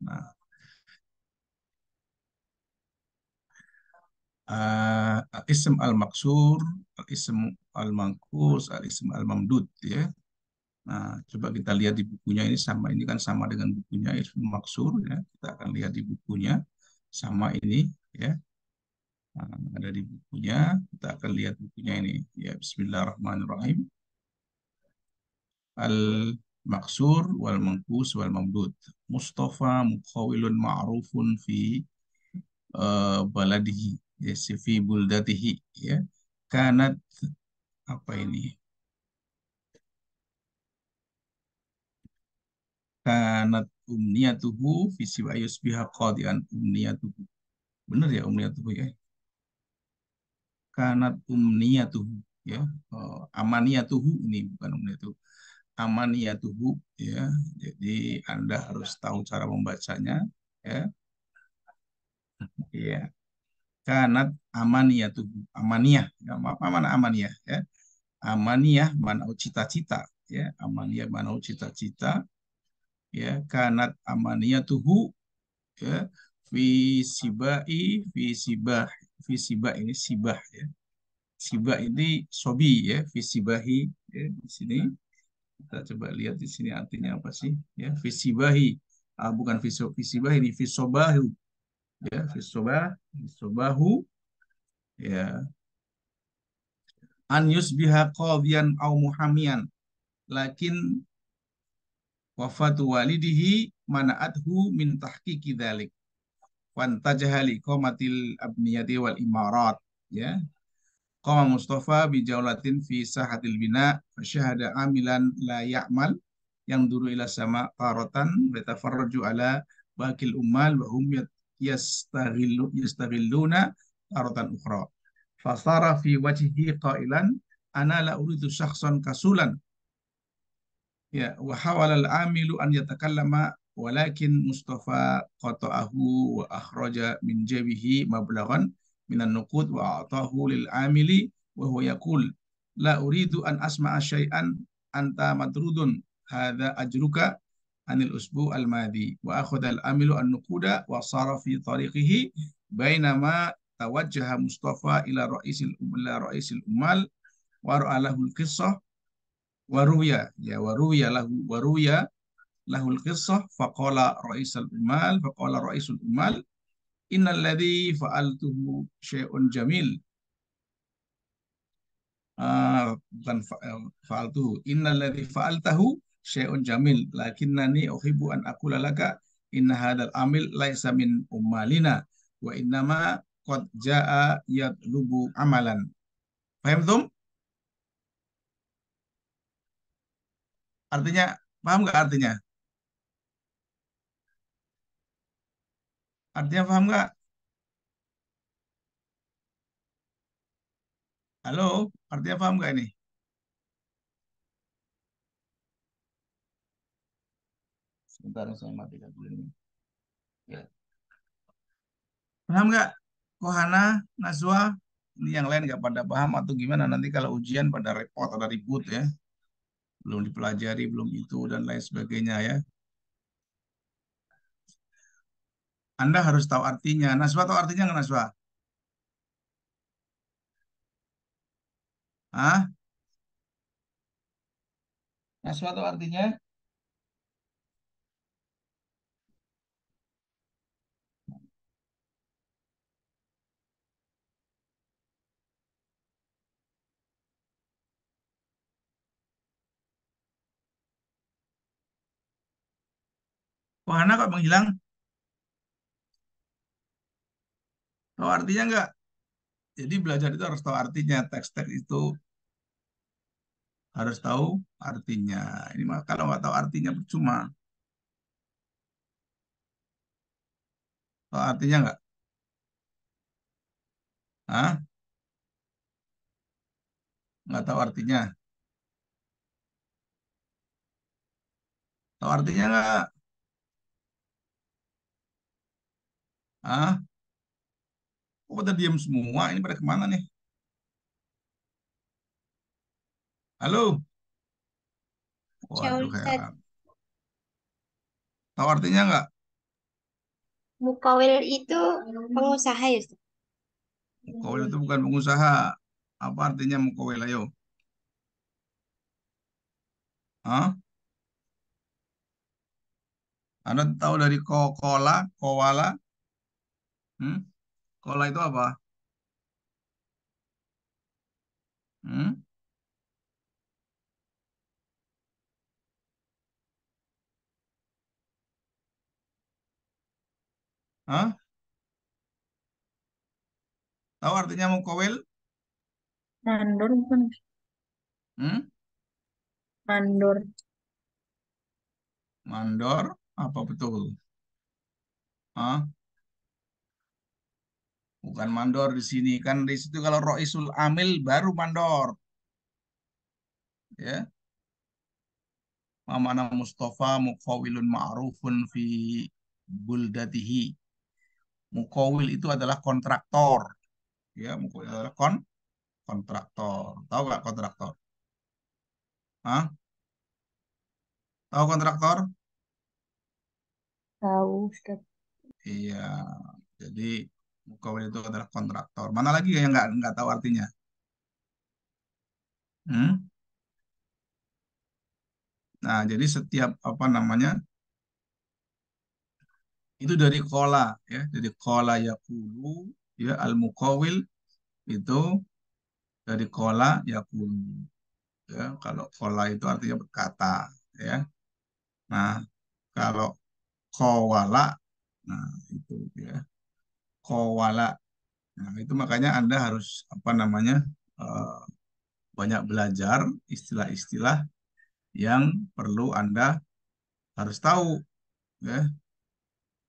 Nah, al-ism al-maksur, al-ism al-manqus, al-ism al-mamdud ya. Nah, coba kita lihat di bukunya ini sama ini kan sama dengan bukunya ism maksur ya. Kita akan lihat di bukunya sama ini ya. Nah, ada di bukunya, kita akan lihat bukunya ini ya. Bismillahirrahmanirrahim. Al-maksur wal manqus wal mamdud. Mustafa muqawilun ma'rufun fi baladihi ya, fi buldatihi ya. Kanat apa ini? Kanat umniyatuhu fi siwa yusbiha qadian umniyatuhu. Benar ya umniyatuhu ya. Kanat umniyatuhu ya. Amaniyatuhu ini bukan umniyatuhu. Amaniyatuhu ya. Jadi Anda harus tahu cara membacanya ya. Iya. Kanat amaniyatuhu. Amaniyah. Ya, apa mana amaniyah ya? Amaniyah mana cita-cita ya. Amaniyah mana cita-cita ya. Kanat amaniyatuhu ya fi sibai fi sibah fi sibah ini sibah ya. Sibah ini sobi ya fi sibahi ya di sini kita coba lihat di sini artinya apa sih ya fi sibahi, bukan fi sibah ini fi sobahu ya fi sobahu ya an yusbiha qadhiyan au muhamian lakin wafatu walidihi mana'athu min tahqiqi dzalik wantajaha liqamatil abniyati wal imarat ya. Qama Mustafa bi jaulatin fi sahatil bina fasyahada amilan la ya'mal yang duru ila sama qaratan batafarraju ala bakil ummal wa hum yastaghilluna qaratan ukhra fasara fi wajhihi qailan ana la uridu syakhsan kasulan ya wa hawala al-amilu an yatakallama walakin Mustafa qata'ahu wa akhraja min jabihi mablaghan minan nuqud wa a'tahu lil amili wa huwa yaqul la uridu an asma'a syai'an anta madrudun hadza ajruka anil usbu al madi wa akhadha al amilu an nuquda wa sara fi tariqihi bainama tawajjaha Mustafa ila ra'isil ummal wa ra'alahu al qissah waruya ya waruya lahul qissah faqala raisul umal innal ladzi fa'altuhu syai'un jamil bukan fa'altuhu innal ladzi fa'altahu syai'un jamil lakinnani uhibbu an aqula laka inna hadzal amil laisa min ummalina wa innama qad jaa yatlubu amalan. Paham tum? Artinya paham nggak artinya? Artinya paham nggak? Halo, artinya paham nggak ini? Sebentar saya matikan dulu ini. Ya. Paham nggak? Kohana, Naswa, ini yang lain nggak pada paham atau gimana? Nanti kalau ujian pada repot atau ribut ya. Belum dipelajari, belum itu, dan lain sebagainya ya. Anda harus tahu artinya. Naswa tahu artinya nggak Naswa? Hah? Naswa tahu artinya? Kohana kok menghilang? Tahu artinya nggak? Jadi belajar itu harus tahu artinya. Teks-teks itu harus tahu artinya. Ini mah kalau nggak tahu artinya percuma. Tahu artinya nggak? Hah? Nggak tahu artinya. Tahu artinya nggak? Hah? Kok pada diam semua? Ini pada kemana nih? Halo? Ya Waduh, Ustadz, heran. Tahu artinya nggak? Mukawil itu pengusaha ya, Ustaz? Mukawil itu bukan pengusaha. Apa artinya mukawil? Ayo. Hah? Anda tahu dari kola, kowala? Hmm? Kola itu apa? Hmm? Hah? Tahu artinya mukawil? Mandor bukan? Hmm? Mandor. Mandor? Apa betul? Hah? Bukan mandor di sini. Kan di situ kalau Roisul Amil baru mandor. Ya. Mamana Mustafa mukawilun ma'rufun fi buldatihi. Mukawil itu adalah kontraktor. Ya, mukawil adalah kontraktor. Tahu nggak kontraktor? Hah? Tahu kontraktor? Tahu, Ustaz. Iya. Jadi mukawil itu adalah kontraktor. Mana lagi yang nggak tahu artinya? Hmm? Nah, jadi setiap apa namanya itu dari kola ya, dari kola yakulu ya al mukawil itu dari kola yakulu ya. Kalau kola itu artinya berkata ya. Nah, kalau kowala, nah itu ya kowala. Nah, itu makanya Anda harus apa namanya eh, banyak belajar istilah-istilah yang perlu Anda harus tahu ya.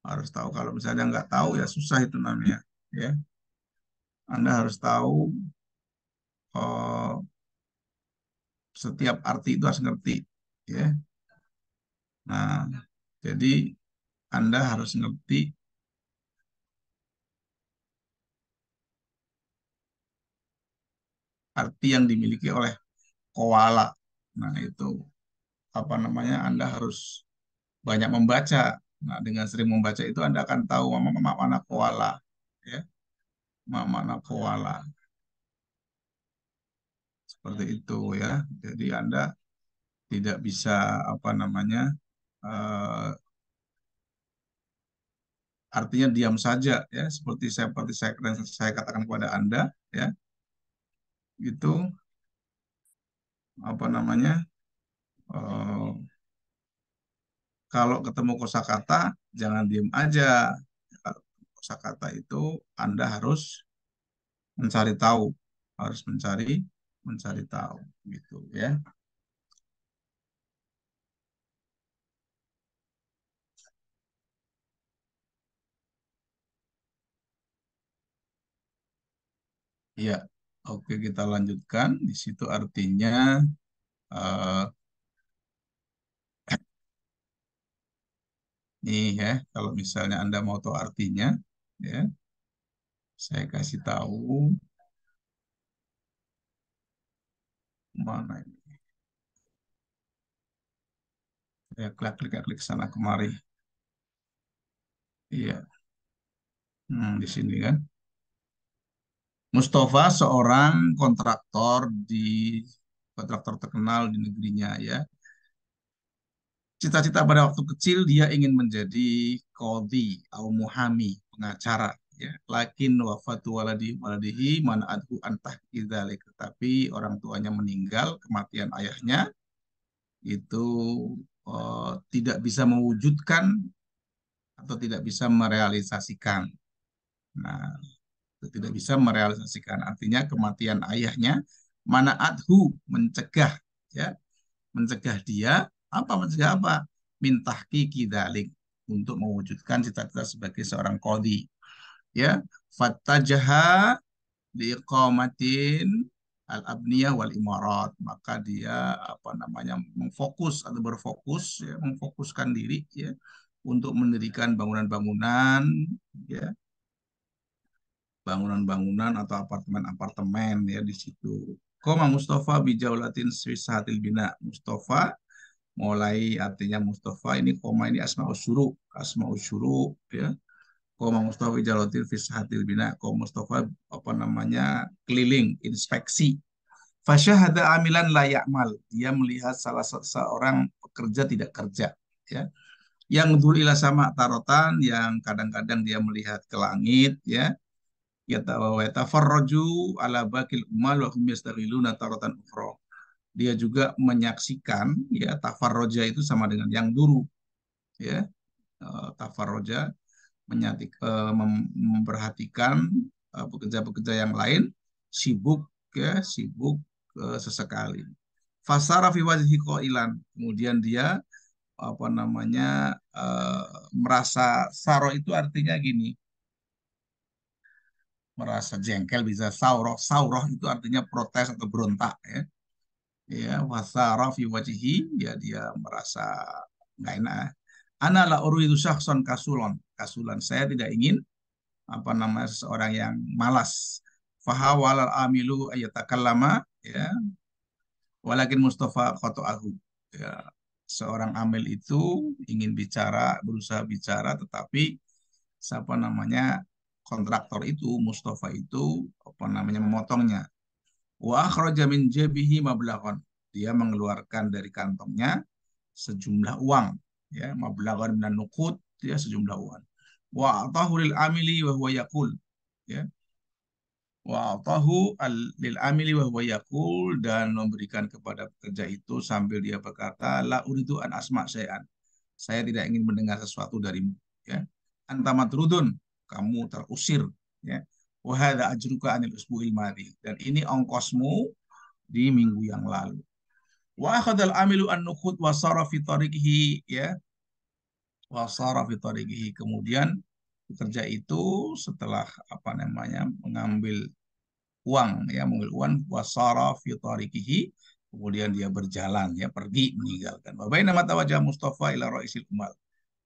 Harus tahu kalau misalnya nggak tahu ya susah itu namanya ya. Anda harus tahu eh, setiap arti itu harus ngerti ya. Nah, jadi Anda harus ngerti arti yang dimiliki oleh koala. Nah, itu apa namanya? Anda harus banyak membaca. Nah, dengan sering membaca itu Anda akan tahu mana koala ya, mana koala. Seperti itu ya. Jadi Anda tidak bisa apa namanya? eh, artinya diam saja ya, seperti saya katakan kepada Anda ya. Itu apa namanya? eh, Kalau ketemu kosakata, jangan diem aja. Kalau ketemu kosakata itu Anda harus mencari tahu, harus mencari tahu, gitu ya. Iya, oke kita lanjutkan. Di situ artinya eh, nih ya, kalau misalnya Anda mau tahu artinya, ya, saya kasih tahu mana ini. Ya, klik sana kemari. Iya, di sini kan. Mustafa seorang kontraktor terkenal di negerinya ya. Cita-cita pada waktu kecil dia ingin menjadi qadhi atau muhami, pengacara ya. Lakin wafatu waladihi man'adhu antah idzalik. Tetapi orang tuanya meninggal, kematian ayahnya itu tidak bisa mewujudkan atau tidak bisa merealisasikan. Nah, itu tidak bisa merealisasikan. Artinya kematian ayahnya mana'adhu mencegah ya, mencegah dia mencegah apa mintahki kidalik untuk mewujudkan cita-cita sebagai seorang qadhi ya fattajaha liiqamatin al-abniyah wal imarat, maka dia apa namanya memfokus atau berfokus ya memfokuskan diri ya untuk mendirikan bangunan-bangunan ya bangunan-bangunan atau apartemen-apartemen ya di situ. Koma Mustafa bijaulatin swisatil bina. Mustafa mulai artinya Mustafa ini koma ini asma usyuru ya Koma Mustafa Jalotil Fishatil Bina. Koma Mustafa apa namanya keliling inspeksi. Fasyahada amilan layak mal. Dia melihat salah seorang pekerja tidak kerja. Ya. Yang dulu ila sama tarotan, yang kadang-kadang dia melihat ke langit, ya. Yatafarraju ala bakil umal wa hum yastaghiluna taratan ukhra. Dia juga menyaksikan, ya, tafarroja itu sama dengan yang dulu, ya. Tafarroja memperhatikan pekerja-pekerja yang lain sibuk, ya, sibuk sesekali. Fasara fi wajhi qailan, kemudian dia apa namanya merasa saro itu artinya gini, merasa jengkel, bisa sauroh. Sauroh itu artinya protes atau berontak, ya. Ya, wasara fi wajhi, ya, dia merasa nggak enak. Ana la uridu syakhsan kasulon. Kasulan, saya tidak ingin apa namanya seseorang yang malas. Fahawalal amilu ayatakallama, ya, walakin Mustafa khotoahu, ya, seorang amil itu ingin bicara, berusaha bicara, tetapi siapa namanya kontraktor itu, Mustafa itu apa namanya memotongnya. Wa akhraja min jabihi mablaghon, dia mengeluarkan dari kantongnya sejumlah uang, ya, mablaghon minan nuqud, ya, sejumlah uang. Wa atahu lil amili wa huwa yaqul, ya, wa atahu lil amili wa huwa yaqul, dan memberikan kepada pekerja itu sambil dia berkata, la uridu an asma syai'an, saya tidak ingin mendengar sesuatu darimu, ya. Anta matrudun, kamu terusir, ya. Wa hadza ajruka anil usbu'il madhi, dan ini ongkosmu di minggu yang lalu. Wa akhadal amilu an nukhud wa sara fi tariqihi, ya, wa sara fi tariqihi, kemudian pekerja itu setelah apa namanya mengambil uang, ya, mengambil uang, wasara fi tariqihi, kemudian dia berjalan, ya, pergi meninggalkan. Wa bainama tawajjah Mustafa ila raisil umal,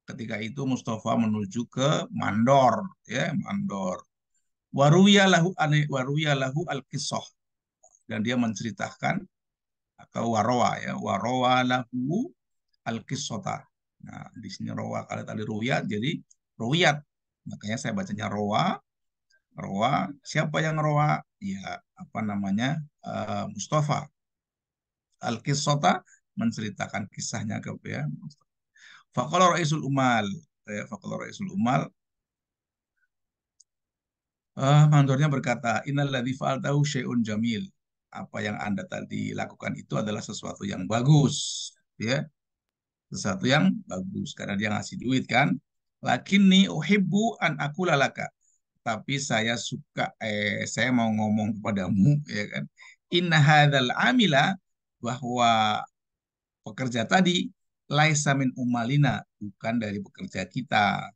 ketika itu Mustafa menuju ke mandor, ya, mandor. Waruya lahu al-qissah, dan dia menceritakan, atau warawa, ya, warawa lahu al-qissata. Nah, di sini rawa, kalau tadi ruwiyat jadi ruwiyat. Makanya saya bacanya rawa. Rawa, siapa yang rawa? Ya, apa namanya? Mustafa. Al-qissata, menceritakan kisahnya ke, ya. Faqala raisul umal, ya, faqala raisul umal, mandornya berkata, innalladzi fa'altahu syai'un jamil. Apa yang Anda tadi lakukan itu adalah sesuatu yang bagus, ya, sesuatu yang bagus, karena dia ngasih duit kan. Lakinni uhibbu an aqula laka, tapi saya mau ngomong kepadamu, ya kan. Inna hadzal amila, bahwa pekerja tadi laisa min umalina, bukan dari pekerja kita,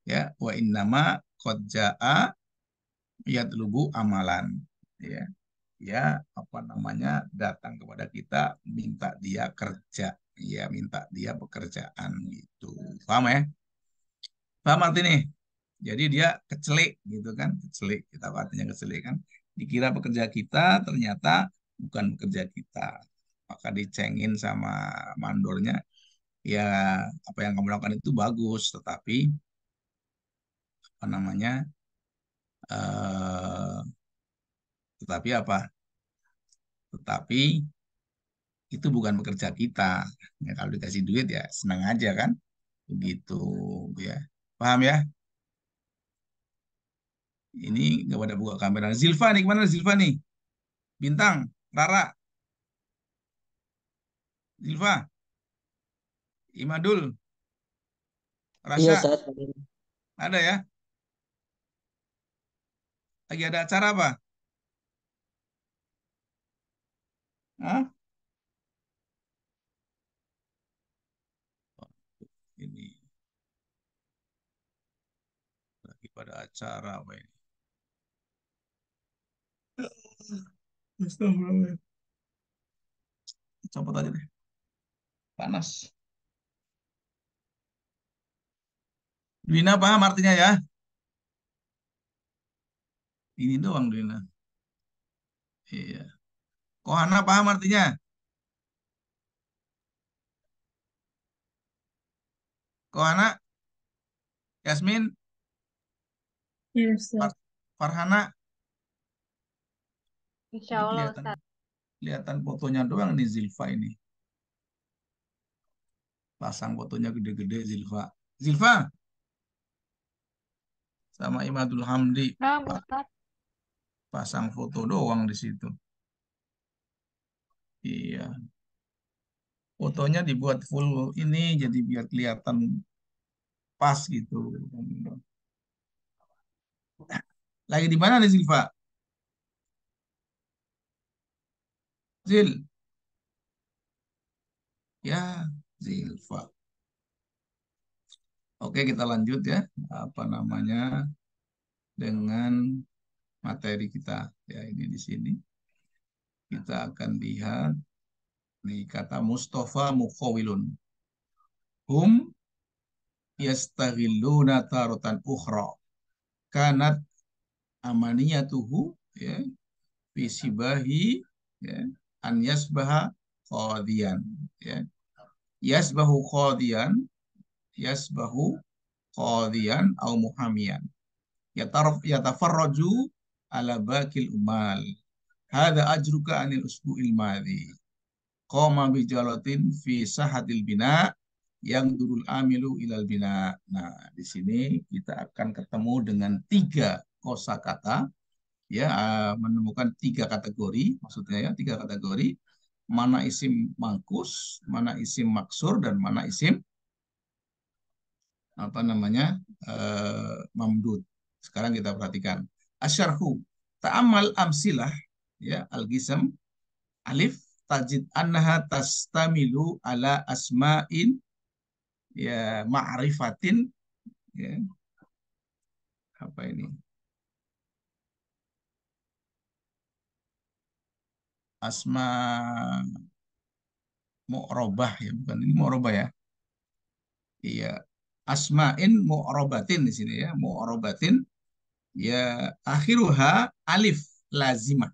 ya. Wa innama qad jaa yatlubu amalan, ya. Ya, apa namanya, datang kepada kita minta dia kerja, ya, minta dia pekerjaan gitu. Paham ya? Paham artinya? Jadi dia kecelik gitu kan, kecelik, kita artinya kecelik kan. Dikira pekerja kita, ternyata bukan pekerja kita. Maka dicengin sama mandornya, ya, apa yang kamu lakukan itu bagus, tetapi apa namanya, eh, tetapi apa? Tetapi itu bukan pekerja kita. Ya, kalau dikasih duit ya senang aja kan, begitu, ya. Paham ya? Ini nggak pada buka kamera. Zilfa nih, gimana Zilfa nih? Bintang, Rara, Zilfa, Imadul, Iya, Rasya, saat ada ya? Lagi ada acara apa? Hah? Ini lagi pada acara apa ini? Astagfirullah. Copot aja deh. Panas. Dwina paham artinya ya? Ini doang Dwina. Iya. Kohana paham artinya? Kohana, Yasmin, Ya, Ustaz. Farhana, Insya ini Allah, kelihatan Ustaz. kelihatan fotonya doang nih Zilfa ini. Pasang fotonya gede-gede Zilfa. Zilfa sama Imadul Hamdi Nah, Ustaz. pasang foto doang di situ. Iya, fotonya dibuat full ini jadi biar kelihatan pas gitu. Lagi di mana nih Zilfa? Zil, ya Zilfa. Oke, kita lanjut ya. Apa namanya dengan materi kita ya ini di sini kita akan lihat nih kata Mustafa mukhawilun. Hum yastaghilluna taratan ukhra. Kanat amaniyatuhu ya fi sibahi ya an yasbaha qadiyan ya. Yasbahu qadiyan, yasbahu qadiyan au muhamiyan. Yatafarraju ala bakil umal. Hada ajruka anil usbu'il madhi. Qoma bijalatin fi sahatil bina yang durul amilu ilal bina. Nah, di sini kita akan ketemu dengan 3 kosakata ya, menemukan 3 kategori, maksudnya ya 3 kategori, mana isim mangkus, mana isim maksur, dan mana isim apa namanya mamdud. Sekarang kita perhatikan asyarhu ta'amal amsilah ya al-gisam alif tajid annaha tastamilu ala asma'in ya ma'rifatin ya apa ini asma mu'robah ya, bukan ini mu'robah ya. Iya, asma'in mu'robatin di sini ya, mu'robatin ya akhiruha alif lazimah.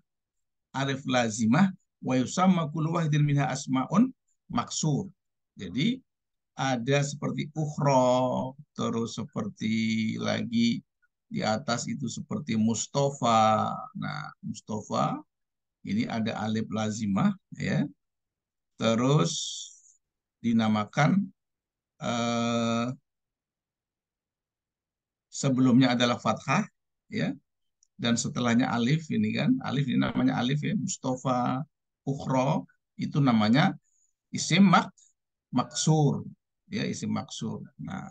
Alif lazimah wa yusamma kullu wahidin minha asma'un maksur. Jadi ada seperti ukhra, terus seperti lagi di atas itu seperti Mustafa. Nah, Mustafa ini ada alif lazimah ya. Terus dinamakan eh, sebelumnya adalah fathah ya, dan setelahnya alif ini kan. Alif ini namanya alif ya. Mustafa, ukhra itu namanya isim maksur ya, isim maksur. Nah,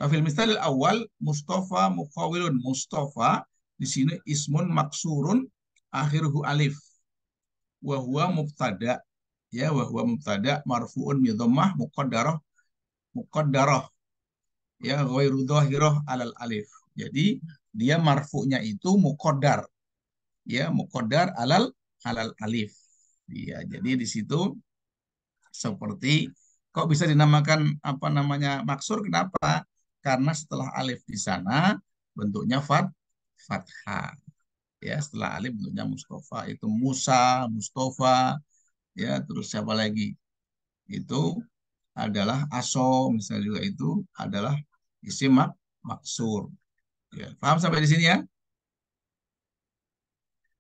fil misal awal Mustafa mukhawilun. Mustafa di sini ismun maksurun akhiruhu alif wa huwa mubtada ya, wa huwa mubtada marfuun bi dhammah muqaddarah ya ghairu dhahirah alal alif. Jadi dia marfu'nya itu muqaddar ya, muqaddar alal alif. Iya, jadi di situ seperti kok bisa dinamakan apa namanya maksur, kenapa? Karena setelah alif di sana bentuknya fathah ya, setelah alif bentuknya Mustafa itu Musa, Mustafa ya, terus siapa lagi itu adalah aso, misalnya juga itu adalah isim maksur ya. Paham sampai di sini ya?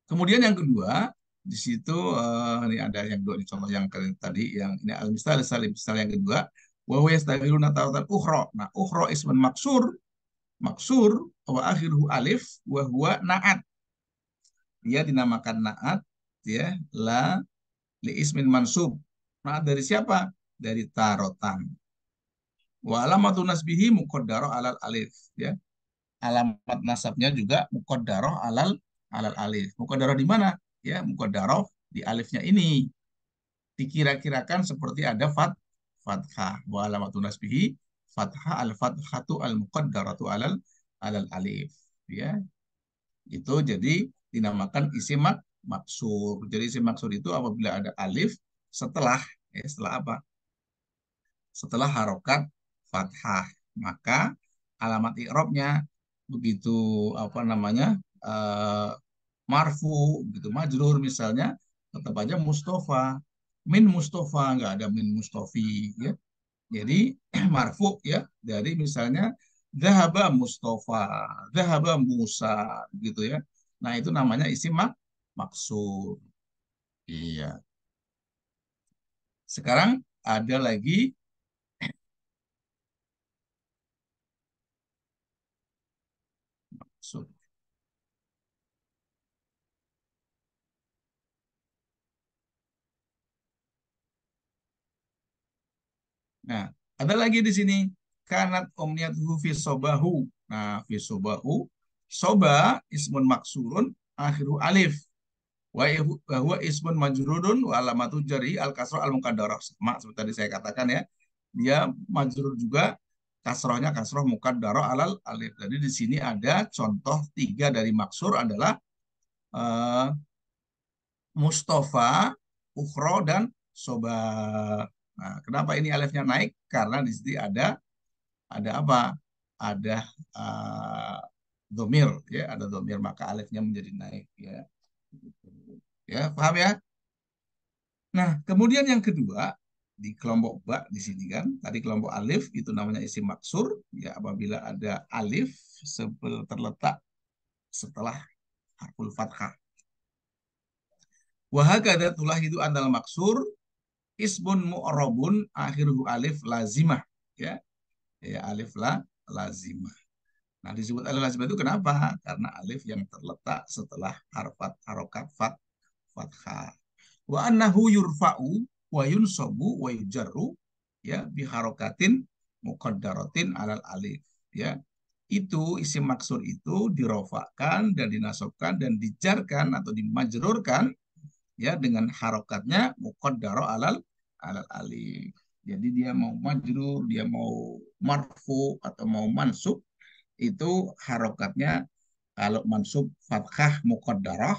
Kemudian yang kedua di situ ini ada yang dua di contoh yang tadi yang ini al-misal salim, misal yang kedua wa huwa yastagiluna taratan ukhra. Nah, ukhra ismun maksur wa akhiruhu alif wa huwa na'at. Dia dinamakan na'at ya, la li ismin mansub. Na'at dari siapa? Dari tarotan. Wa alamatun nasbihi muqaddarah alal alif ya. Alamat nasabnya juga muqaddarah alal alif. Muqaddarah di mana? Ya, muqaddarah di alifnya ini. Dikira-kirakan seperti ada fathah. Wa alamatun nasbihi fathah al-fathatu al-muqaddaratu alal alif. Ya, itu jadi dinamakan isim maksur. Jadi isim maksur itu apabila ada alif setelah setelah apa? Setelah harokat fathah, maka alamat i'rabnya begitu apa namanya marfu, begitu majrur misalnya tetap aja Mustafa, min Mustafa, nggak ada min Mustafi ya. Jadi marfu ya dari misalnya Dhahaba Mustafa, dhahaba Musa, gitu ya. Nah, itu namanya isim maksur. Iya. Sekarang ada lagi maksur. Nah, ada lagi di sini. Kanat omniyatuhu fi sobahu. Nah, fi sobahu. Soba ismun maksurun akhiru alif. Wa huwa ismun majrurun wa alamatu jari al kasroh al mukaddarah. Sama seperti tadi saya katakan ya. Dia majrur juga, kasrohnya kasroh mukaddarah alal alif. Jadi di sini ada contoh tiga dari maksur adalah eh, Mustafa, Ukhro, dan Soba. Nah, kenapa ini alifnya naik? Karena di sini ada apa? Ada uh, domir, ya, ada domir, maka alifnya menjadi naik, ya. Ya, paham ya? Nah, kemudian yang kedua di kelompok ba di sini kan, tadi kelompok alif itu namanya isim maksur, ya, apabila ada alif terletak setelah harful fathah. Wahakada tulah itu andal maksur ismun mu'rabun akhiruhu alif lazimah, ya, ya, alif lazimah. Nah, disebut alif lazimah itu kenapa? Karena alif yang terletak setelah harokat fathah. Wa annahu yurfa'u wa yunsabu wa yujarru, ya, bi harokatin muqaddaratin alal alif, ya. Itu isim maksur itu dirofakkan dan dinasobkan dan dijarkan atau dimajrurkan, ya, dengan harokatnya muqaddarah alal alal alif. Jadi dia mau majrur, dia mau marfu atau mau mansub, itu harokatnya kalau mansub fathah muqaddarah,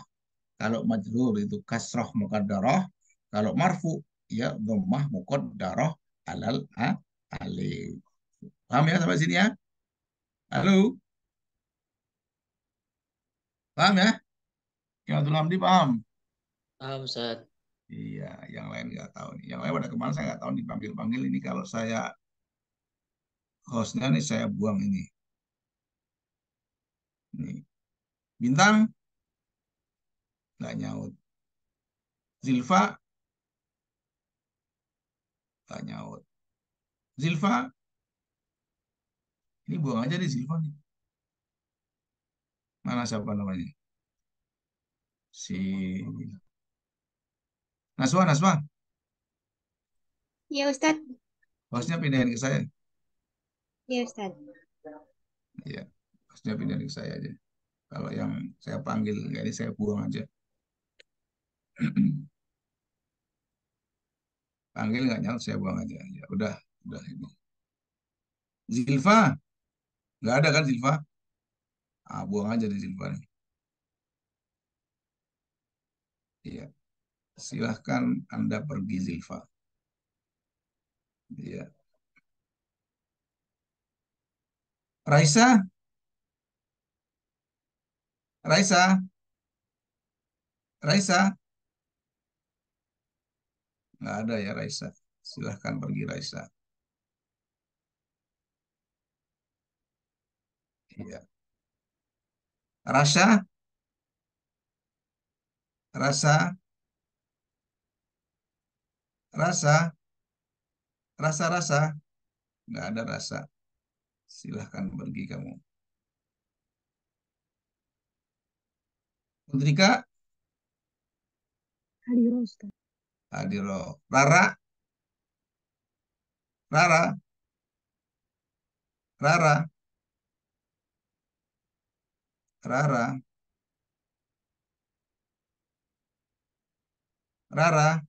kalau majrur itu kasrah muqaddarah, kalau marfu ya dhammah muqaddarah alal alif. Paham ya sampai sini ya? Halo, paham ya? Ya, Abdul Hamdi paham? Paham, Ustaz. Iya, yang lain nggak tahu nih. Yang lain pada kemana saya nggak tahu nih, panggil-panggil ini, kalau saya hostnya nih saya buang ini. Nih, Bintang nggak nyaut. Zilfa nggak nyaut. Zilfa, ini buang aja di Zilfa nih. Mana siapa namanya? Si Naswa, Naswa. Ya Ustadz. Hostnya pindahin ke saya. Ya Ustadz. Iya, hostnya pindahin ke saya aja. Kalau yang saya panggil nggak, ini saya buang aja. Panggil nggak nyaut, saya buang aja. Ya udah ini. Zilfa, nggak ada kan Zilfa? Ah, buang aja di Zilfa nih. Iya, silahkan Anda pergi Zilfa. Iya. Raisa, Raisa, Raisa, nggak ada ya Raisa. Silahkan pergi Raisa. Iya. Rasha, Rasa, Rasa, Rasa, nggak ada Rasa. Silahkan pergi kamu. Putri Hadir Ustadz. Hadiro. Rara, Rara, Rara, Rara, Rara,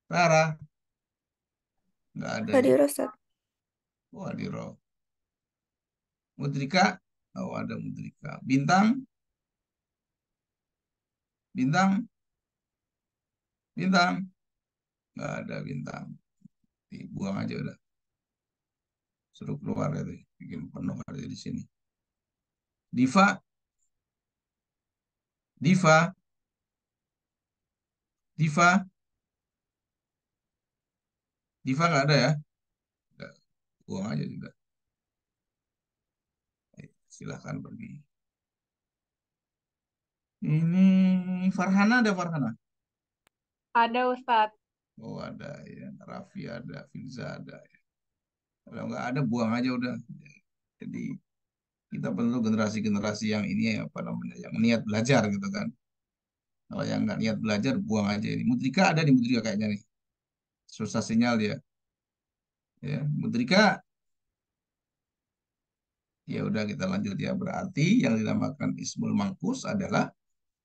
Rara, nggak ada ini. Hadir Ustadz. Oh, Hadiro. Mutrika, oh, ada Mutrika. Bintang, Bintang, Bintang, nggak ada Bintang. Dibuang aja udah. Suruh keluar itu. Bikin penuh ada di sini. Diva, Diva, Diva, Diva nggak ada ya? Nggak. Buang aja juga. silahkan pergi. Ini Farhana, ada Farhana? Ada Ustadz. Oh ada ya, Raffi ada, Filza ada. Kalau nggak ada buang aja udah. Jadi kita perlu generasi-generasi yang ini ya, apa namanya, yang niat belajar gitu kan. Kalau yang nggak niat belajar buang aja ini. Mudrika ada di Mudrika kayaknya nih. Susah sinyal dia. Ya, Mudrika. Ya udah kita lanjut ya. Berarti yang dinamakan ismul mangkus adalah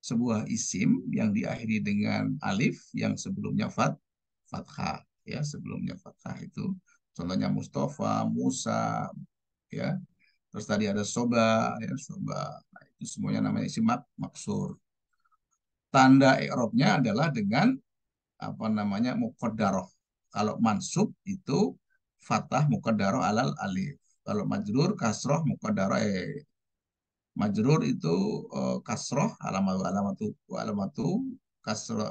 sebuah isim yang diakhiri dengan alif yang sebelumnya fathah ya, sebelumnya fathah itu contohnya Mustafa, Musa ya. Terus tadi ada soba ya, soba. Nah, itu semuanya namanya isim maksur. Tanda i'rabnya adalah dengan apa namanya muqaddarah. Kalau mansub itu fathah muqaddarah alal alif. Kalau majrur kasroh muqaddarah majrur itu kasroh alamatu kasroh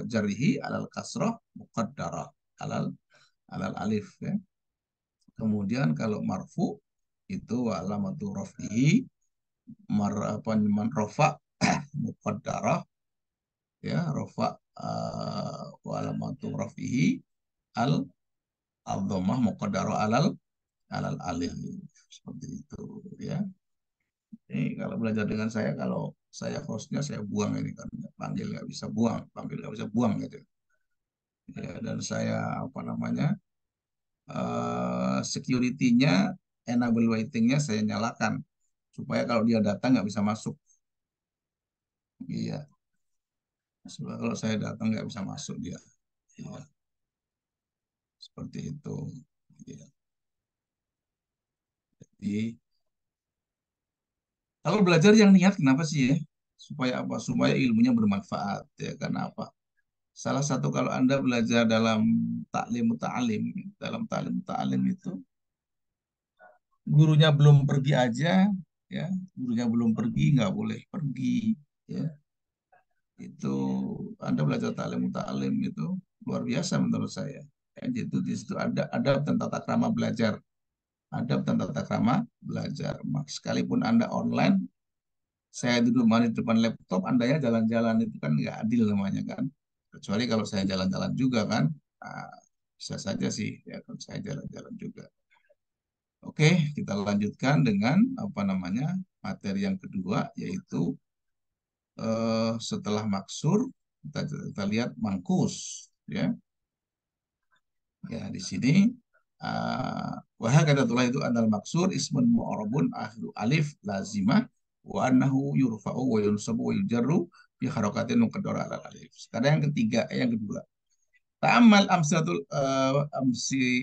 jarihi alal kasroh muqaddarah alal alal alif ya. Kemudian kalau marfu itu alamatu raf'ihi man rafa muqaddarah ya, rafa wa alamatu raf'ihi al dhammah muqaddarah alal alal alif, seperti itu ya. Ini kalau belajar dengan saya, kalau saya hostnya saya buang ini kan, panggil nggak bisa buang, panggil nggak bisa buang gitu. Ya, dan saya apa namanya security-nya, enable waiting-nya saya nyalakan supaya kalau dia datang nggak bisa masuk. Iya, supaya kalau saya datang nggak bisa masuk dia. Iya, seperti itu. Iya. Jadi kalau belajar yang niat kenapa sih ya? Supaya apa? Supaya ilmunya bermanfaat ya. Kenapa? Salah satu kalau Anda belajar dalam dalam taklim ta'alim itu gurunya belum pergi aja ya, gurunya belum pergi nggak boleh pergi ya. Itu Anda belajar ta'alim itu luar biasa menurut saya. Ya, jadi di situ ada adab dan tata krama belajar. Adab dan tata krama belajar. Sekalipun Anda online, saya duduk di depan laptop, Anda ya jalan-jalan, itu kan nggak adil namanya kan. Kecuali kalau saya jalan-jalan juga kan, nah, bisa saja sih ya kalau saya jalan-jalan juga. Oke, kita lanjutkan dengan apa namanya materi yang kedua, yaitu setelah maksur kita lihat mangkus ya. Ya di sini wahai kadatullah itu adalah maksur ismun mu'rabun akhiru alif lazimah wa annahu yurfa'u wa yunsabu wa yujarru bi harakatin muqaddara ala alif. Sekarang yang ketiga, yang kedua. Ta'ammal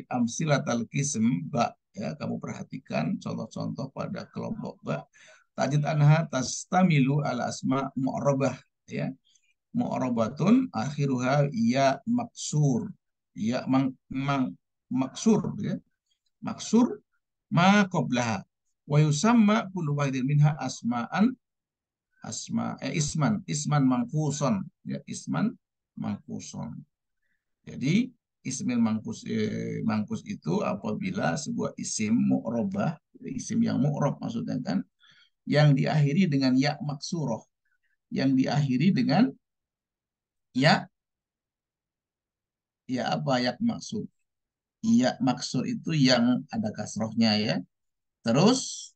amsilatal qism ba ya, kamu perhatikan contoh-contoh pada kelompok ba. Tajid anha tastamilu ala asma mu'rabah ya. Mu'rabatun akhiruha ya maksur. Ya maksur ya. Maksur ma qablaha wa yusamma kullu wahidin minha isman mangkuson ya, isman mangkuson. Jadi ismil mangkus itu apabila sebuah isim mu'robah, isim yang mu'rob maksudnya kan, yang diakhiri dengan ya maksuroh, yang diakhiri dengan ya apa ya maksud. Ya maksur itu yang ada kasrohnya ya. Terus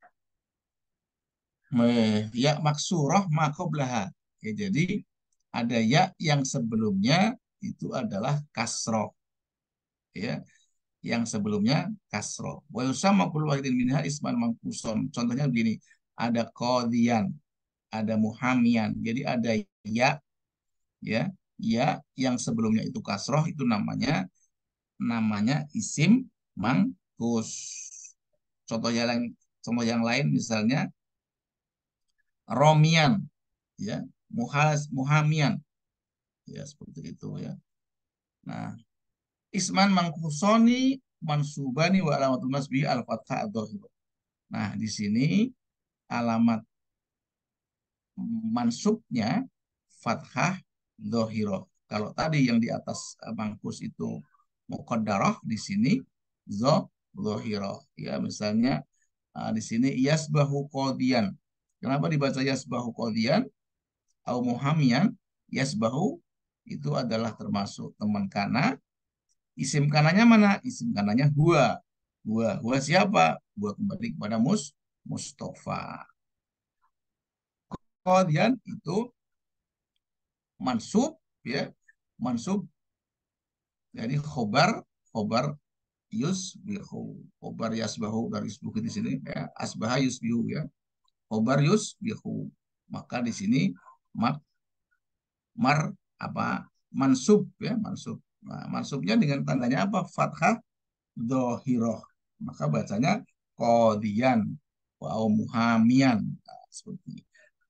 ya maksuroh makoblaha. Ya, jadi ada ya yang sebelumnya itu adalah kasroh ya, yang sebelumnya kasroh. Wa yusamma kullu wahidin minha isman mangkuson. Contohnya begini, ada qadhiyan, ada muhamian. Jadi ada ya ya, ya yang sebelumnya itu kasroh itu namanya isim mangkus. Contoh yang lain misalnya romian ya, muhamian ya, seperti itu ya. Nah, isman mangkusoni mansubani wa alamatun nasbi al-fathah ad-dhahir. Nah, di sini alamat mansubnya fathah dhahirah. Kalau tadi yang di atas mangkus itu muqaddarah, di sini dhahirah. Ya, misalnya Di sini yasbahu qadiyan. Kenapa dibaca yasbahu qadiyan? Au muhamiyan. Yasbahu itu adalah termasuk teman kana. Isim kananya mana? Isim kananya huwa. Huwa siapa? Huwa kembali kepada Mustafa. Qadiyan itu mansub, ya, mansub. Jadi khobar yusbihu, khobar yasbahu dari yusbihu di sini, ya, asbaha yusbihu, ya, khobar yusbihu. Maka di sini mansub, ya, mansub. Nah, mansubnya dengan tandanya apa? Fathah dhohiroh. Maka bacanya qadiyan wa muhamiyan. Nah,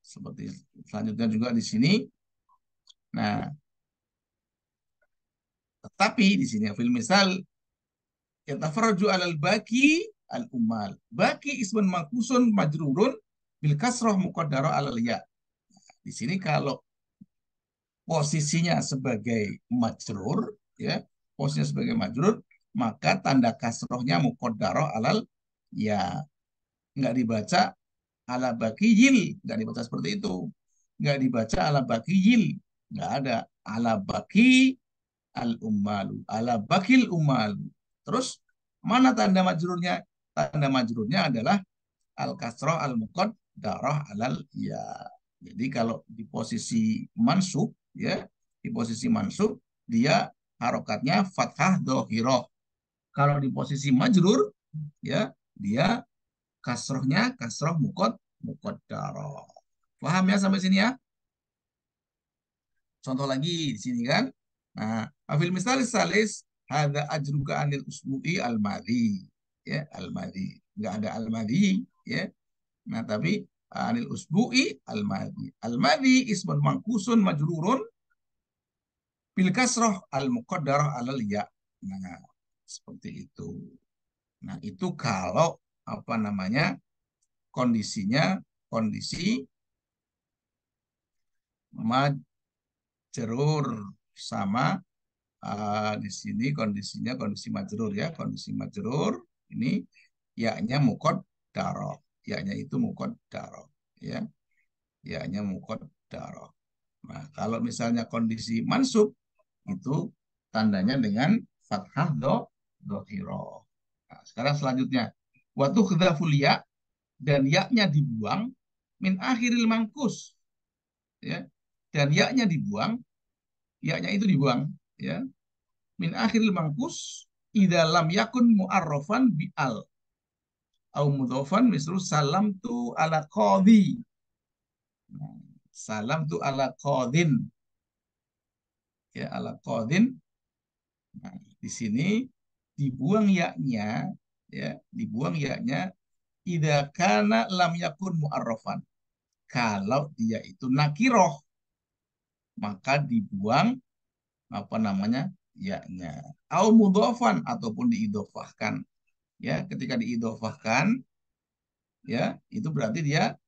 seperti selanjutnya juga di sini. Nah, tetapi di sini fil misal yatafarraju alal baki al umal. Baki ismun mangkusun majrurun bil kasroh muqaddarah alal ya. Di sini kalau posisinya sebagai majrur, ya, posisinya sebagai majrur, maka tanda kasrohnya muqaddarah alal ya. Nggak dibaca ala bakiyil, nggak dibaca seperti itu. Nggak dibaca ala bakiyil, nggak ada. Ala baki al ummalu, ala bakil ummalu. Terus mana tanda majrurnya? Tanda majrurnya adalah al kasroh al muqaddarah alal ya. Jadi kalau di posisi mansub, ya, di posisi mansub dia harokatnya fathah dhohiroh. Kalau di posisi majrur, ya, dia kasrohnya kasroh muqaddarah. Paham ya sampai sini ya? Contoh lagi di sini kan. Nah, afil misal salis hadza ajruka anil usbu'i al-madhi. Ya, al-madhi. Enggak ada al-madhi, ya. Nah, tapi anil usbu'i al-madhi. Al-madhi ismun mangkusun majrurun bil kasroh al-muqaddarah alal ya. Nah, seperti itu. Nah, itu kalau apa namanya? Kondisinya kondisi majrur sama di sini kondisinya kondisi majrur, ya, kondisi majrur ini ya-nya muqaddarah, ya-nya itu muqaddarah, ya, ya-nya muqaddarah. Nah, kalau misalnya kondisi mansub itu tandanya dengan fathah dhohiroh. Nah, sekarang selanjutnya wa tukhdhaful ya, dan ya-nya dibuang min akhiril mangkus, ya, dan ya-nya dibuang, ya-nya itu dibuang, ya, min akhiril mangkus idza lam yakun mu'arrafan bi al au mudhofan misal salam tu ala qadhi. Salam tu ala qadhin, ya, ala qadhin. Nah, di sini dibuang ya-nya, ya, dibuang ya-nya idza kana lam yakun mu'arrafan. Kalau dia itu nakiroh, maka dibuang apa namanya? Ya-nya. Au mudhofan, ataupun diidofahkan. Ya, ketika diidofahkan, ya, itu berarti dia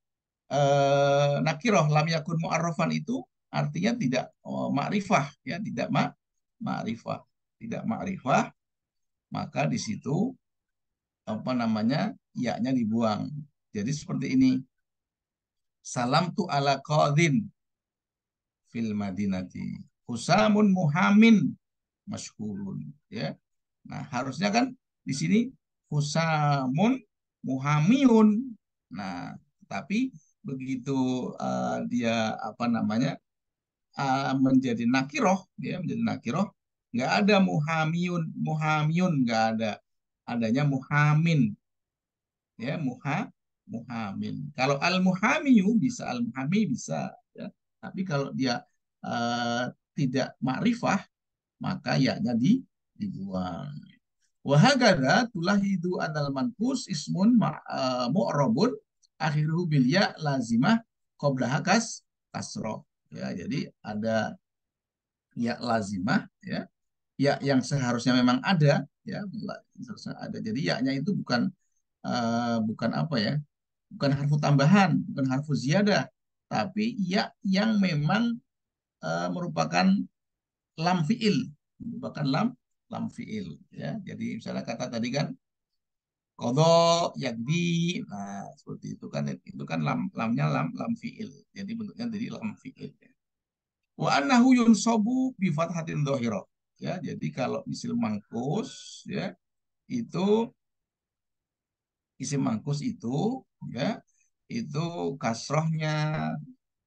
nakiroh. Lam yakun mu'arrafan itu artinya tidak ma'rifah, ya, tidak ma'rifah, tidak ma'rifah, maka di situ apa namanya? Ya-nya dibuang. Jadi seperti ini. Salam tu ala qadhin fil madinati. Husamun muhamin masyhurun, ya. Nah, harusnya kan di sini husamun muhamiyun. Nah, tapi begitu dia apa namanya? Menjadi nakiroh, ya, menjadi nakiroh, nggak ada muhamiyun nggak ada, adanya muhamin, ya, muhamin. Kalau al muhamiyu bisa, al muhami bisa, ya. Tapi kalau dia tidak ma'rifah, maka ya-nya dibuang. Wahagada tulahidu anal manqus ismun mu'rabun akhiruhu bil ya lazimah qablaha kasroh. Ya, jadi ada ya lazimah, ya, ya yang seharusnya memang ada, ya, seharusnya ada. Jadi ya-nya itu bukan apa ya? Bukan harfu tambahan, bukan harfu ziyadah, tapi ya yang memang merupakan lam fiil, merupakan lam fiil, ya. Jadi misalnya kata tadi kan Kodok, yakdi, nah seperti itu kan lamnya lam fiil, jadi bentuknya jadi lam fiil. Wa annahu yunsabu bi fathatin dhahirah. Ya, jadi kalau isim mangkus ya itu isim mangkus ya itu kasrohnya,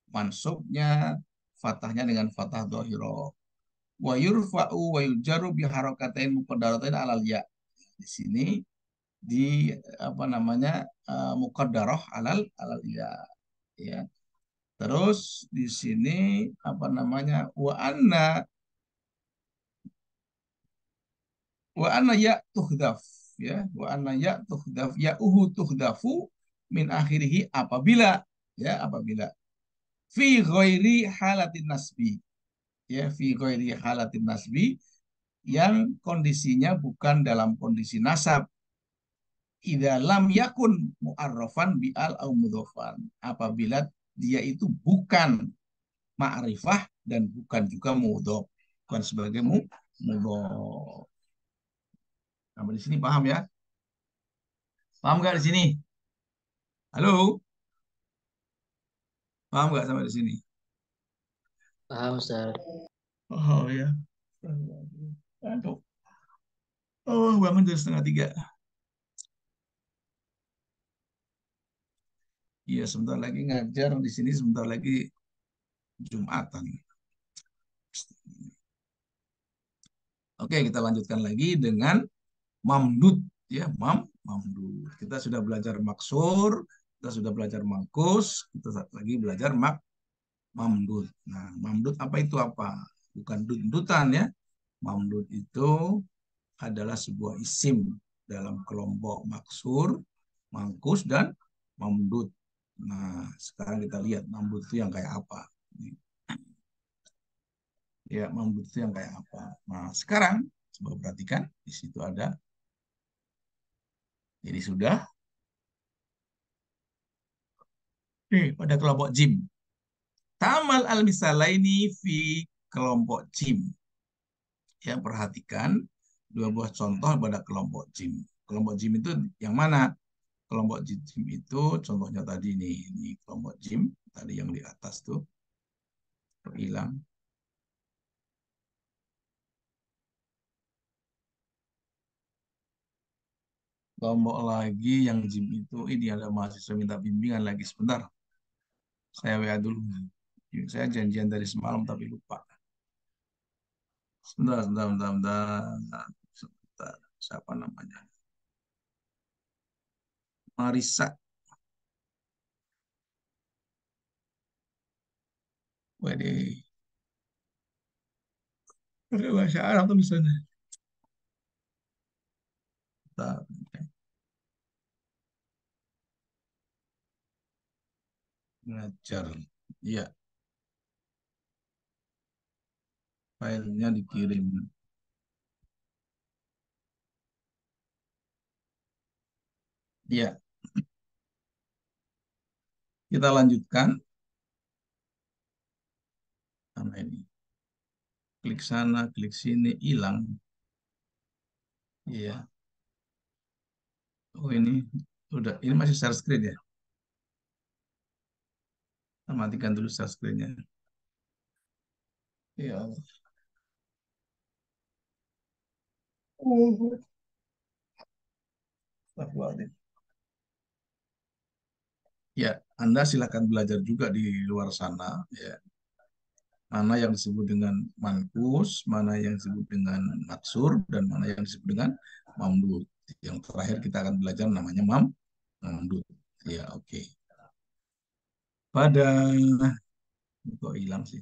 mansubnya, fathahnya dengan fathah dhahirah. Wa yurfa'u wa yujaru bi harakatain muqaddaratain alal ya. Di sini di apa namanya muqaddarah alal ya. Ya. Terus di sini apa namanya wa anna ya tuhdaf ya wa anna ya tuhdaf ya tuhdafu min akhirih apabila fi ghairi halatin nasbi ya fi ghairi halatin nasbi yang kondisinya bukan dalam kondisi nasab idza lam yakun mu'arrafan bi al au mudhofan apabila dia itu bukan ma'rifah dan bukan juga mudhof bukan sebagai mudhof. Sampai di sini paham ya? Paham nggak di sini? Halo? Paham nggak sampai di sini? Paham, Ustaz. Oh ya. Aduh. Oh, bangun jam 2:30. Iya, sebentar lagi ngajar di sini, sebentar lagi Jumatan. Oke, kita lanjutkan lagi dengan mamdud ya, mamdud. Kita sudah belajar maksur, kita sudah belajar mangkus, kita lagi belajar mamdud. Nah, mamdud apa itu apa? Bukan dundutan ya. Mamdud itu adalah sebuah isim dalam kelompok maksur, mangkus, dan mamdud. Nah, sekarang kita lihat mamdud itu yang kayak apa. Ya, mamdud itu yang kayak apa. Nah, sekarang coba perhatikan di situ ada. Jadi sudah. Pada kelompok jim. Tamal al-misalaini fi kelompok jim. Ya, perhatikan dua buah contoh pada kelompok jim. Kelompok jim itu yang mana? Kelompok jim itu contohnya tadi nih, ini kelompok jim tadi yang di atas tuh hilang. Kelompok lagi yang jim itu ini ada mahasiswa minta bimbingan lagi sebentar. Saya WA dulu. Saya janjian dari semalam tapi lupa. Sebentar. Siapa namanya? Marisa. Waduh. Pakai bahasa Arab tuh misalnya. Ngajar. Iya, filenya dikirim. Iya, kita lanjutkan. Mana ini? Klik sana, klik sini, hilang. Iya. Oh ini udah. Ini masih share screen ya? Kita matikan dulu share screen-nya. Ya Allah. Astagfirullahaladzim. Ya, Anda silakan belajar juga di luar sana. Ya. Mana yang disebut dengan mankus, mana yang disebut dengan maksur, dan mana yang disebut dengan mamdud. Yang terakhir kita akan belajar namanya mamdud. Ya, oke. Pada kok hilang sih.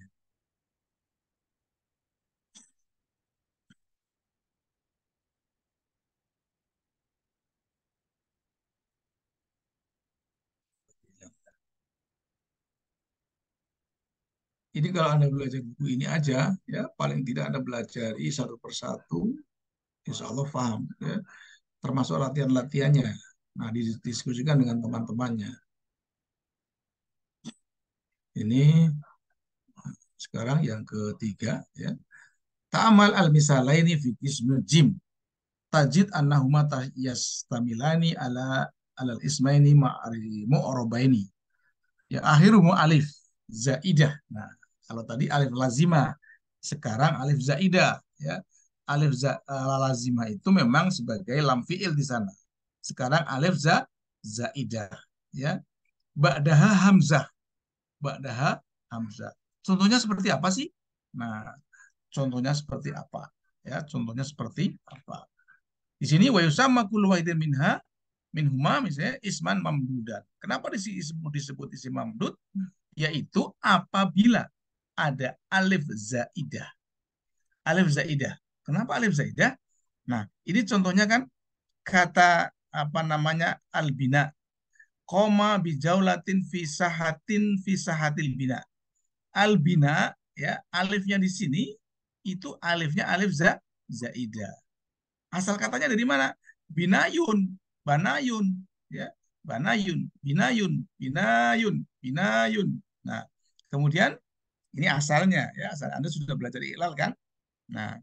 Ini kalau Anda belajar buku ini aja, ya paling tidak Anda belajar satu persatu, insya Allah paham. Ya. Termasuk latihan-latihannya. Nah, didiskusikan dengan teman-temannya. Ini sekarang yang ketiga, ya. Ta'amal al-misalaini fi ismi jim. tajid annahuma yastamilani alal ismaini mu'arabaini. Ya akhiruhu alif zaidah. Nah, kalau tadi alif lazima, sekarang alif zaidah ya. Alif lazima itu memang sebagai lam fiil di sana. Sekarang alif zaidah ya. Ba'daha hamzah. Ba'daha hamzah. Contohnya seperti apa sih? Nah, contohnya seperti apa? Ya, contohnya seperti apa? Di sini wa yusamma kullu wahidin minhuma misalnya isman mamdudan. Kenapa disebut isim mamdud? Yaitu apabila ada alif zaidah. Alif zaidah. Kenapa alif zaidah? Nah, ini contohnya kan kata apa namanya albina. Koma bijaulatin fisahatil bina. Albina ya, alifnya di sini itu alifnya alif zaidah. Asal katanya dari mana? Binayun, banayun, ya, banayun, binayun, binayun, binayun. Nah, kemudian ini asalnya, ya, asal Anda sudah belajar iklal kan? Nah,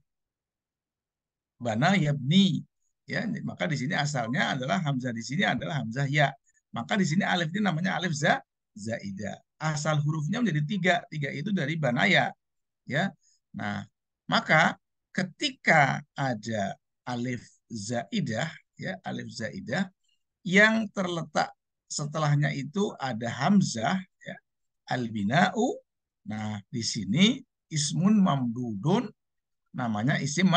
bana yabni, ya, maka di sini asalnya adalah hamzah di sini adalah hamzah ya. Maka di sini alif ini namanya alif zaidah. Asal hurufnya menjadi tiga, tiga itu dari banaya, ya. Nah, maka ketika ada alif zaidah, ya, alif zaidah yang terletak setelahnya itu ada hamzah, ya, albina'u. Nah, di sini ismun mamdudun, namanya isim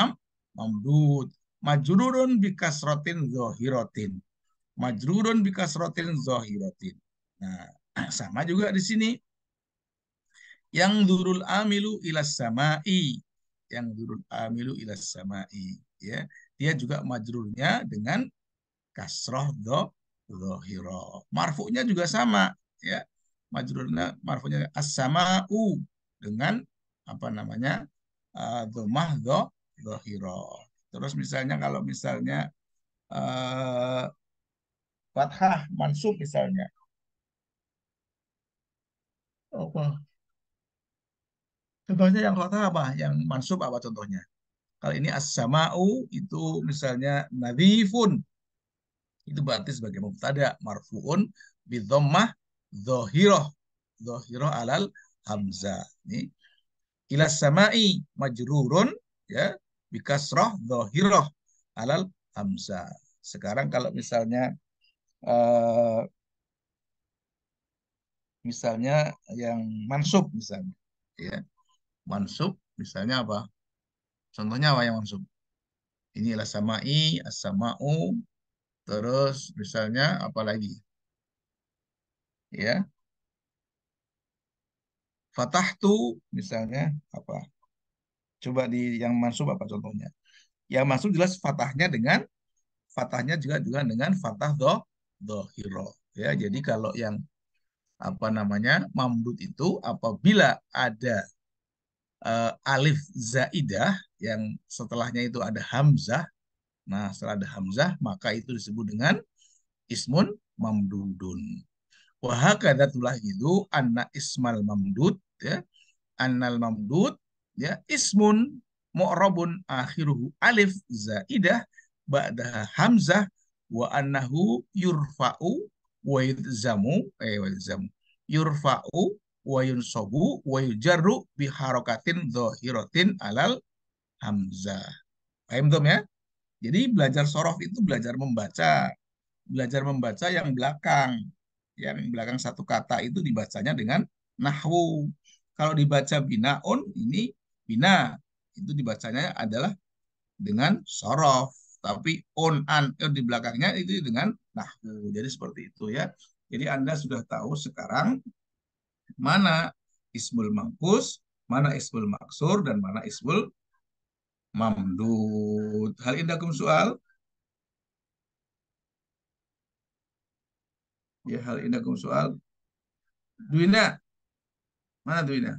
mamdud. Majrurun bikasrotin zohirotin. Majrurun bikasrotin zohirotin. Nah, sama juga di sini. Yang durul amilu ilas samai, yang durul amilu ilas samai, ya, dia juga majrurnya dengan kasroh dohiro. Marfu'nya juga sama, ya, majrurnya marfu'nya as-sama'u dengan apa namanya domah dohiro. Terus misalnya kalau misalnya fathah mansub misalnya apa? Contohnya yang fathah apa? Yang mansub apa contohnya? Kalau ini as-sama'u itu misalnya nadhifun. Itu berarti sebagai mubtada marfu'un bidhammah dhahirah. Dhahirah alal hamzah. Ini ilas sama'i majrurun ya bikasrah dhahirah alal hamzah. Sekarang kalau misalnya eh, misalnya yang mansub misalnya ya. Mansub misalnya apa? Contohnya apa yang mansub? Inilah sama'i, as-sama'u, terus misalnya apa lagi? Ya, fatahtu misalnya apa? Coba di yang mansub apa contohnya? Yang mansub jelas fatahnya juga juga dengan fatah dohiro. Ya, jadi kalau yang apa namanya mamdud itu apabila ada alif zaidah yang setelahnya itu ada hamzah. Nah, setelah ada hamzah maka itu disebut dengan ismun mamdudun. Wahakadatulah itu anna ismal mamdud ya, annal mamdud ya ismun mu'rabun akhiruhu alif zaidah ba'daha hamzah wa annahu yurfa'u wa yulzamu yurfa'u wa yunsabu wa yujarru bi harakatin dhahiratin alal hamzah. Paham dong ya? Jadi belajar sorof itu belajar membaca yang belakang. Yang belakang satu kata itu dibacanya dengan nahwu. Kalau dibaca binaun, ini bina. Itu dibacanya adalah dengan sorof. Tapi on, an, di belakangnya itu dengan nahwu. Jadi seperti itu ya. Jadi Anda sudah tahu sekarang mana ismul mangkus, mana ismul maksur, dan mana ismul mamdud. Hal indakum soal? Ya, hal indakum soal. Duina, mana Duina?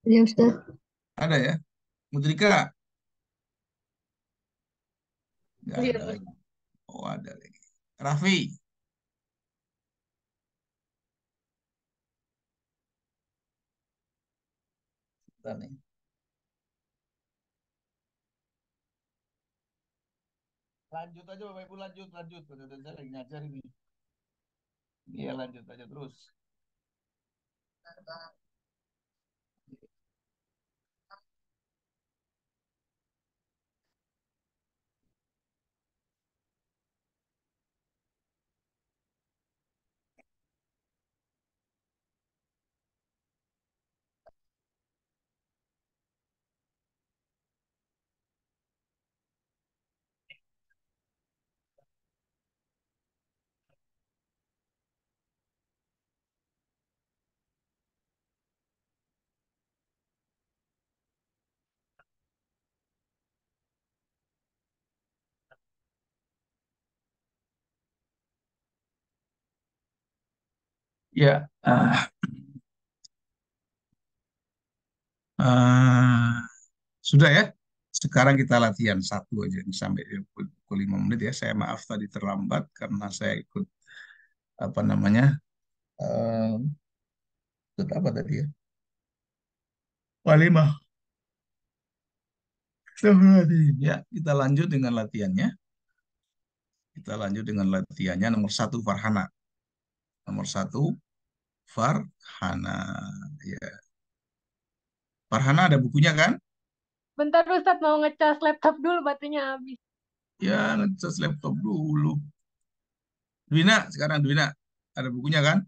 Ya Ustaz. Ada ya? Mudrika? Nggak Iya, ada lagi. Oh, ada lagi. Raffi? Bentar nih. Lanjut aja Bapak Ibu, lanjut, lanjut. Saya lagi ngajar ini. Iya, lanjut aja terus. Ya, ah, sudah ya. Sekarang kita latihan satu aja nih, sampai pukul 5 menit ya. Saya maaf tadi terlambat karena saya ikut apa namanya, eh, ikut apa tadi ya? Walimah. Astagfirullahaladzim. Ya, kita lanjut dengan latihannya. Kita lanjut dengan latihannya. Nomor satu Farhana. Nomor satu Farhana. Ya. Farhana ada bukunya kan? Bentar Ustadz mau ngecas laptop dulu baterainya habis. Ya, ngecas laptop dulu. Dwina, sekarang Dwina. Ada bukunya kan?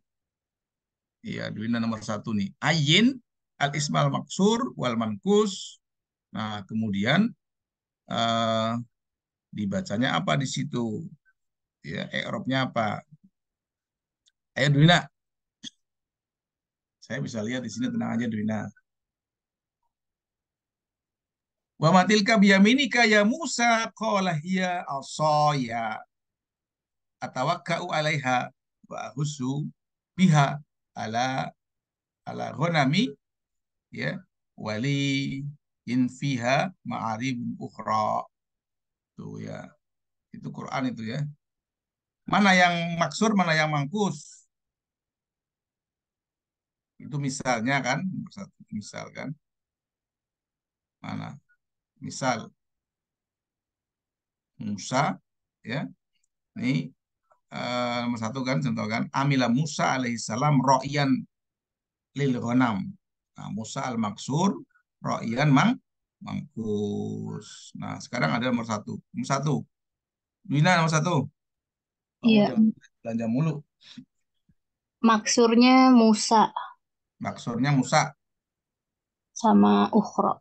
Iya, Dwina nomor satu nih. Ayin, al-ismal maksur, wal mankus. Nah, kemudian eh, dibacanya apa di situ? Ya, i'rabnya apa? Ayo Dwina, saya bisa lihat di sini, tenang aja Dwina. Wa matilka biyaminika ya Musa qala hiya asaya atawakka'u 'alaiha wa ahussu biha ala ghanami, ya, wali in fiha ma'aribun ukhra. Tuh ya, itu Quran itu ya. Mana yang maksur, mana yang mangkus? Itu misalnya kan, nomor satu misal kan. Mana? Misal Musa, ya. Ini nomor satu kan, contoh kan. Amila Musa alaihissalam ro'yan lil ghanam. Nah, Musa al maksur ro'yan mangkus. Nah, sekarang ada nomor satu. Nomor satu. Wina nomor satu. Kamu Iya, jangan belanja mulu. maksurnya Musa Maksurnya Musa sama Ukhra.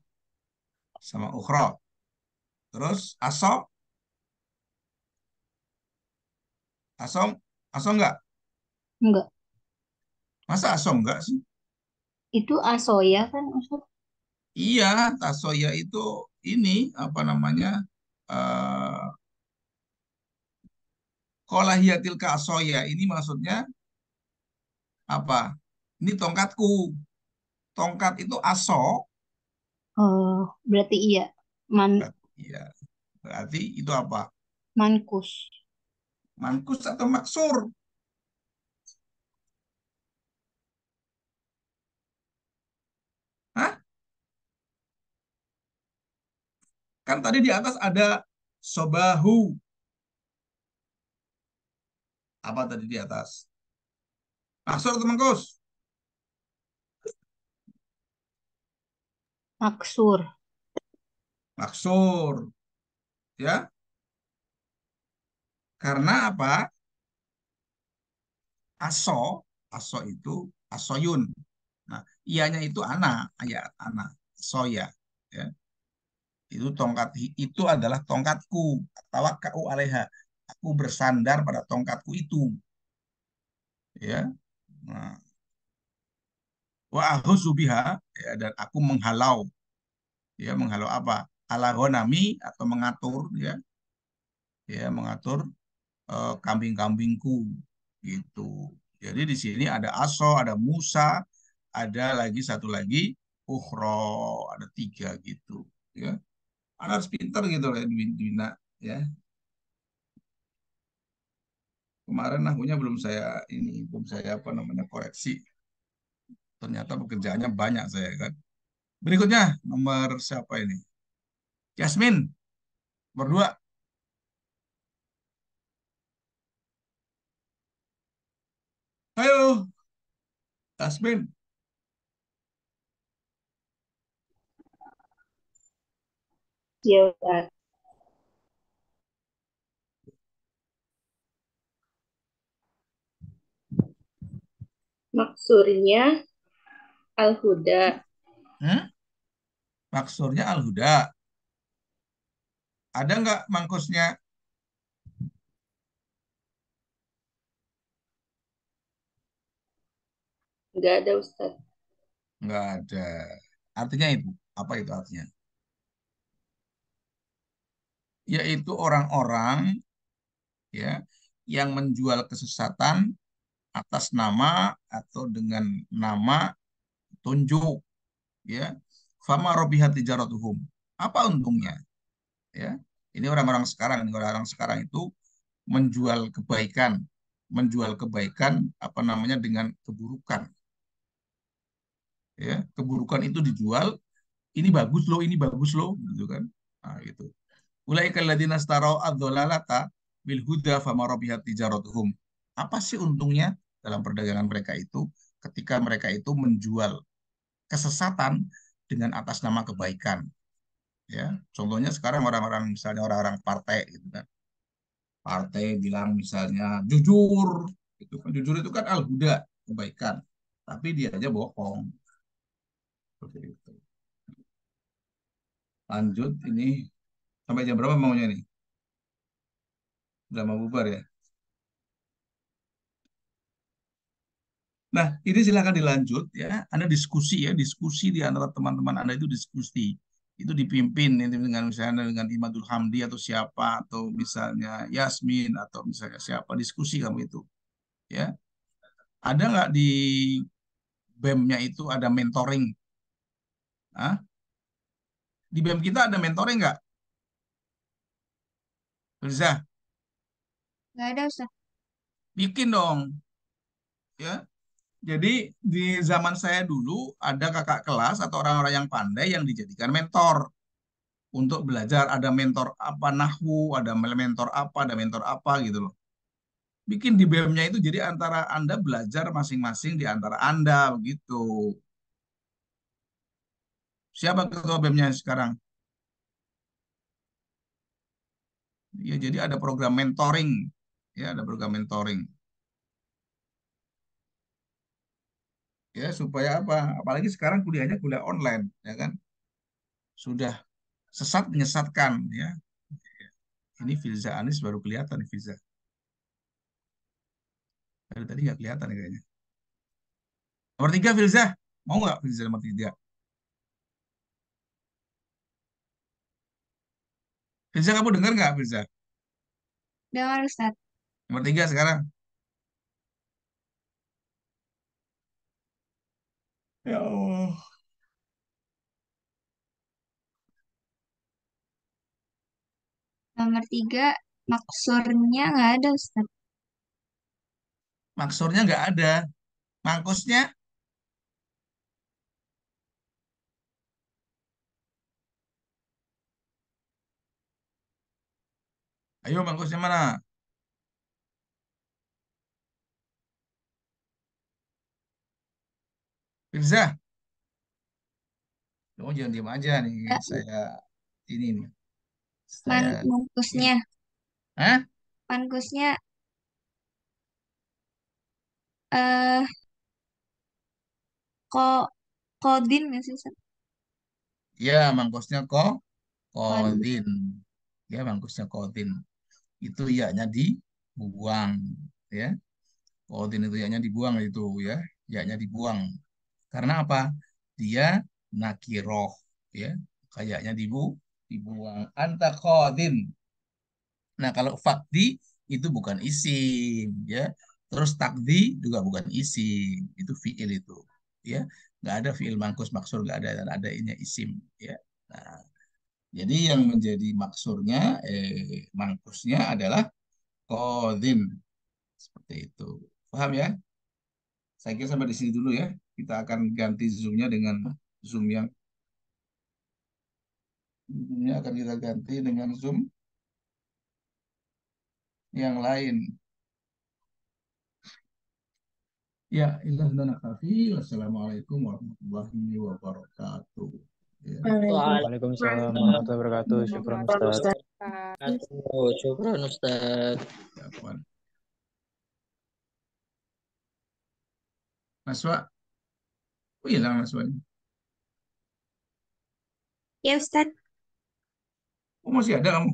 sama Ukhra. Terus Aso, Asom, Aso enggak? Enggak, Masa Aso enggak sih? itu Asoya kan Ustaz? Iya, Tasoya itu ini apa namanya? Eh Kolahiyatil Asoya ini maksudnya apa? Ini tongkatku. Tongkat itu aso, Oh, berarti iya. Man, berarti, iya. Berarti itu apa? mankus. Mankus atau maksur? Hah? Kan tadi di atas ada sobahu. Apa tadi di atas? Maksur atau mangkus? Maksur. Maksur. Ya, karena apa? Aso, aso itu asoyun. Nah, ianya itu anak, ayat anak, soya. Ya, itu tongkat, itu adalah tongkatku. Tawakkau alaiha. Aku bersandar pada tongkatku itu. Ya, nah, wa ahuzu biha, ya, dan aku menghalau, ya, menghalau apa? Ala ghanami, atau mengatur, ya, ya, mengatur kambing-kambingku gitu. Jadi di sini ada Aso, ada Musa, ada lagi satu lagi Ukhro, ada tiga gitu, ya. Anda harus pintar gitu ya, Dina, ya. Kemarin nahunya belum saya apa namanya koreksi. Ternyata pekerjaannya banyak saya kan. Berikutnya nomor siapa ini? Yasmin, berdua. Tasmin. Ya, Ustaz. Maksurnya al-huda. Hmm? Maksurnya al-huda. Ada nggak mangkusnya? Nggak ada, Ustaz. Nggak ada. Artinya itu. Apa itu artinya? Yaitu orang-orang ya yang menjual kesesatan atas nama atau dengan nama tunjuk ya. Fama robihat tijaratuhum. Apa untungnya? Ya. Ini orang-orang sekarang, ini orang-orang sekarang itu menjual kebaikan apa namanya dengan keburukan. Ya, keburukan itu dijual, ini bagus loh, gitu kan. Nah, gitu. Ulaikal ladzina starau ad-dhalalata bil huda fama rabihat tijaratuhum. Apa sih untungnya dalam perdagangan mereka itu ketika mereka itu menjual kesesatan dengan atas nama kebaikan, ya. Contohnya sekarang orang-orang misalnya orang-orang partai gitu kan. Partai bilang misalnya jujur, itu kan jujur itu kan al-huda, kebaikan. Tapi dia aja bohong. Seperti itu. Lanjut ini sampai jam berapa maunya nih? Udah mau bubar ya? Nah, ini silakan dilanjut ya. Anda diskusi ya, diskusi di antara teman-teman Anda itu diskusi. Itu dipimpin ini dengan misalnya dengan Imadul Hamdi atau siapa atau misalnya Yasmin atau misalnya siapa diskusi kamu itu ya. Ada nggak di BEM-nya itu ada mentoring? Hah? Di BEM kita ada mentoring nggak? Bisa Nggak ada, Ustaz. bikin dong ya. Jadi di zaman saya dulu ada kakak kelas atau orang-orang yang pandai yang dijadikan mentor untuk belajar. Ada mentor apa nahwu, ada mentor apa gitu loh. Bikin di BEM-nya itu jadi antara Anda belajar masing-masing di antara Anda begitu. Siapa ketua BEM-nya sekarang? Ya, jadi ada program mentoring. Ya, ada program mentoring. Ya, supaya apa? Apalagi sekarang kuliahnya kuliah online, ya kan? Sudah sesat menyesatkan, ya. Ini Filza Anis baru kelihatan nih Filza. Dari tadi nggak kelihatan nih kayaknya. Nomor tiga Filza. Mau nggak Filza nomor tiga? Filza kamu dengar nggak Filza? Dengar, Ustaz. Nomor tiga sekarang. Ya Allah. Nomor 3, maksurnya nggak ada, Ustaz. Maksurnya nggak ada. Mangkusnya, ayo mangkusnya mana? Filza, kamu jangan diem aja nih. Nggak, Saya ini nih. man, Saya ini. mangkusnya. Hah? Mangkusnya eh kok kodin nggak sih, Ustaz? Ya, mangkusnya kok Kodin. kodin. Ya, mangkusnya kodin. Itu ianya dibuang. Ya, kodin itu ianya dibuang itu ya. Ianya dibuang. Karena apa? Dia nakiroh. Ya, kayaknya dibuang. Anta kodin. Nah, kalau fakdi itu bukan isim, ya. Terus takdi juga bukan isim, itu fiil itu, ya. Nggak ada fiil mangkus maksur, nggak ada dan ada ini isim, ya. Nah, jadi yang menjadi maksurnya, mangkusnya adalah kodin, seperti itu. Paham ya? Saya kira sampai di sini dulu ya. Kita akan ganti zoomnya dengan zoom zoomnya akan kita ganti dengan zoom yang lain. Ya, ilah dan kafi. Wassalamualaikum warahmatullahi wabarakatuh. Ya. Waalaikumsalam warahmatullahi wabarakatuh. Syukran Ustaz. Syukran Ustaz. Ya, Puan. Mas Wak. Oh, hilang Mas Wak. Ya Ustaz. Oh, masih ada kamu?